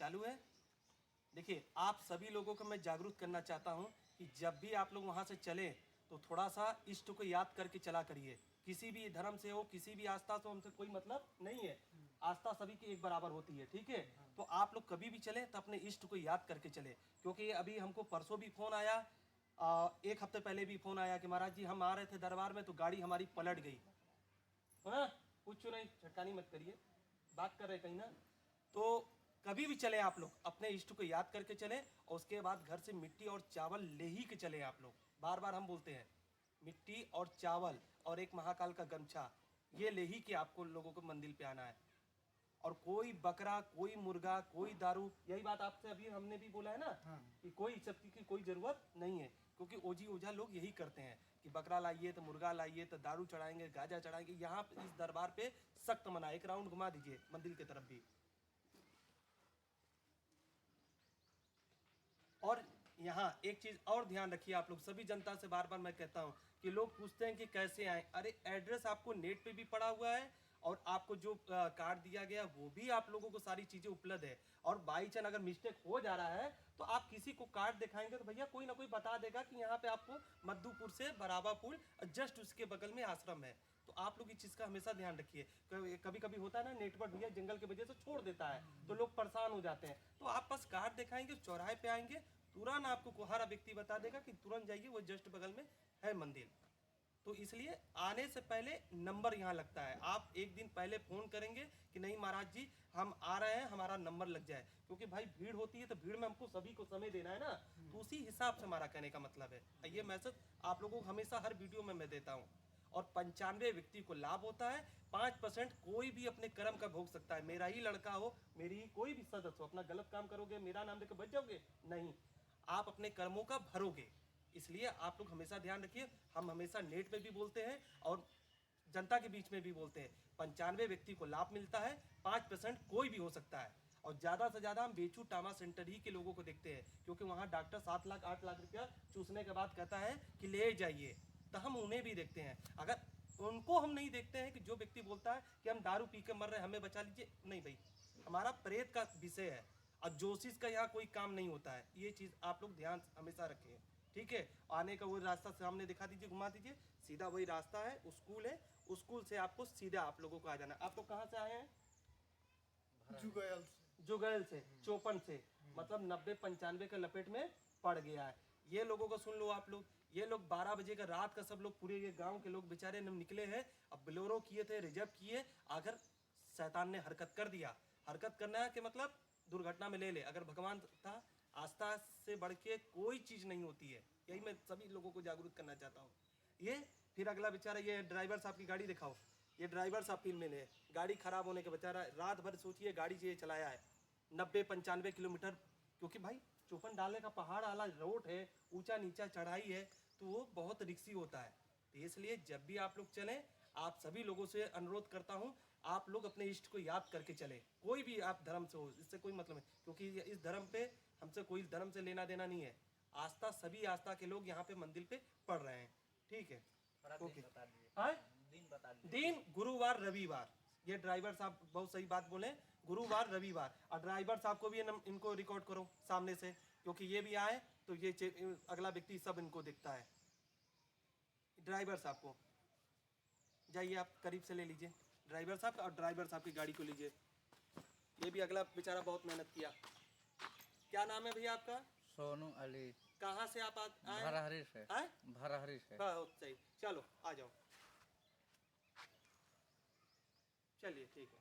चालू है। देखिए, आप सभी लोगों को मैं जागरूक करना चाहता हूं कि जब भी आप लोग वहां से चलें तो थोड़ा सा इष्ट को याद करके चला करिए। किसी भी धर्म से हो, किसी भी आस्था से, हमसे कोई मतलब नहीं है। आस्था सभी की एक बराबर होती है, ठीक है। तो आप लोग कभी भी चलें तो अपने इष्ट को याद करके चले, क्योंकि अभी हमको परसों भी फ़ोन आया, एक हफ्ते पहले भी फ़ोन आया कि महाराज जी हम आ रहे थे दरबार में तो गाड़ी हमारी पलट गई। हाँ, कुछ नहीं, छटकानी मत करिए, बात कर रहे कहीं ना। तो कभी भी चले आप लोग अपने इष्ट को याद करके चलें, और उसके बाद घर से मिट्टी और चावल ले ही के चले आप लोग। बार बार हम बोलते हैं, मिट्टी और चावल और एक महाकाल का गमछा, ये ले ही के आपको लोगों को मंदिर पे आना है। और कोई बकरा, कोई मुर्गा, कोई दारू, यही बात आपसे अभी हमने भी बोला है ना, कि कोई सब चीज़ की कोई ज़रूरत नहीं है। क्योंकि ओजी ओझा लोग यही करते हैं कि बकरा लाइए तो मुर्गा लाइए तो दारू चढ़ाएंगे, गाजा चढ़ाएंगे। यहाँ पे इस दरबार पे सख्त मना है। एक राउंड घुमा दीजिए मंदिर की तरफ भी। और यहाँ एक चीज़ और ध्यान रखिए आप लोग, सभी जनता से बार बार मैं कहता हूँ कि लोग पूछते हैं कि कैसे आए। अरे एड्रेस आपको नेट पे भी पड़ा हुआ है, और आपको जो कार्ड दिया गया वो भी आप लोगों को सारी चीज़ें उपलब्ध है। और बाई चांस अगर मिस्टेक हो जा रहा है तो आप किसी को कार्ड दिखाएंगे तो भैया कोई ना कोई बता देगा कि यहाँ पे आपको मधुपुर से बराबा पुल जस्ट उसके बगल में आश्रम है। तो आप लोग इस चीज़ का हमेशा ध्यान रखिए। कभी कभी होता है ना, नेटवर्क भैया जंगल की वजह से छोड़ देता है तो लोग परेशान हो जाते हैं। तो आप बस कार्ड दिखाएंगे, चौराहे पे आएंगे, तुरंत आपको हर व्यक्ति बता देगा कि तुरंत जाइए, वो जस्ट बगल में है मंदिर। तो इसलिए आने से पहले नंबर यहाँ लगता है। आप एक दिन पहले फ़ोन करेंगे कि नहीं महाराज जी हम आ रहे हैं, हमारा नंबर लग जाए। क्योंकि भाई भीड़ होती है तो भीड़ में हमको सभी को समय देना है ना, तो उसी हिसाब से हमारा कहने का मतलब है। ये मैसेज आप लोगों को हमेशा हर वीडियो में मैं देता हूँ। और 95 व्यक्ति को लाभ होता है। 5% कोई भी अपने कर्म का भोग सकता है। मेरा ही लड़का हो, मेरी ही कोई भी सदस्य हो, अपना गलत काम करोगे मेरा नाम लेकर बच जाओगे? नहीं, आप अपने कर्मों का भरोगे। इसलिए आप लोग हमेशा ध्यान रखिए, हम हमेशा नेट पे भी बोलते हैं और जनता के बीच में भी बोलते हैं, 95 व्यक्ति को लाभ मिलता है, 5% कोई भी हो सकता है। और ज़्यादा से ज़्यादा हम बेचू टामा सेंटर ही के लोगों को देखते हैं, क्योंकि वहाँ डॉक्टर 7 लाख 8 लाख रुपया चूसने के बाद कहता है कि ले जाइए, तो हम उन्हें भी देखते हैं। अगर उनको हम नहीं देखते हैं कि जो व्यक्ति बोलता है कि हम दारू पी के मर रहे हैं हमें बचा लीजिए, नहीं भाई, हमारा प्रेत का विषय है और जोशिस का यहाँ कोई काम नहीं होता है। ये चीज़ आप लोग ध्यान हमेशा रखें, ठीक है। आने का वो रास्ता सामने दिखा दीजिए, घुमा दीजिए, सीधा वही रास्ता है, स्कूल है, स्कूल से आपको सीधा आप लोगों को आ जाना। आप लोग कहाँ से आए हैं? जुगैल से, चौपन से, मतलब 90-95 के लपेट में पड़ गया है। ये लोगों को सुन लो आप लोग, ये लोग 12 बजे का रात का सब लोग, पूरे ये गांव के लोग बेचारे निकले हैं। अब बोलेरो किए थे, रिजर्व किए, अगर शैतान ने हरकत कर दिया, हरकत करना के मतलब दुर्घटना में ले ले। अगर भगवान था, आस्था से बढ़ के कोई चीज़ नहीं होती है। यही मैं सभी लोगों को जागरूक करना चाहता हूँ। ये फिर अगला बेचारा, ये ड्राइवर साहब की गाड़ी दिखाओ, ये ड्राइवर साहब फील्ड में ले, गाड़ी खराब होने के बेचारा रात भर सोचिए गाड़ी से चलाया है 90-95 किलोमीटर। क्योंकि भाई चौपन डालने का पहाड़ वाला रोड है, ऊंचा नीचा चढ़ाई है, तो वो बहुत रिक्सी होता है। तो इसलिए जब भी आप लोग चलें, आप सभी लोगों से अनुरोध करता हूँ, आप लोग अपने इष्ट को याद करके चलें। कोई भी आप धर्म से हो, इससे कोई मतलब नहीं, क्योंकि इस धर्म पे हमसे कोई धर्म से लेना देना नहीं है। आस्था, सभी आस्था के लोग यहाँ पे मंदिर पे पढ़ रहे हैं, ठीक है। ओके, दिन गुरुवार रविवार, ये ड्राइवर साहब बहुत सही बात बोले, गुरुवार रविवार। और ड्राइवर साहब को भी इनको रिकॉर्ड करो सामने से, क्योंकि ये भी आए तो ये अगला व्यक्ति सब इनको दिखता है। ड्राइवर साहब को जाइए, आप करीब से ले लीजिए ड्राइवर साहब, और ड्राइवर साहब की गाड़ी को लीजिए। ये भी अगला बेचारा बहुत मेहनत किया। क्या नाम है भैया आपका? सोनू अली। कहाँ से आप आए? भरहरी से। आए? भरहरी से। बहुत सही, चलो आ जाओ, चलिए ठीक है।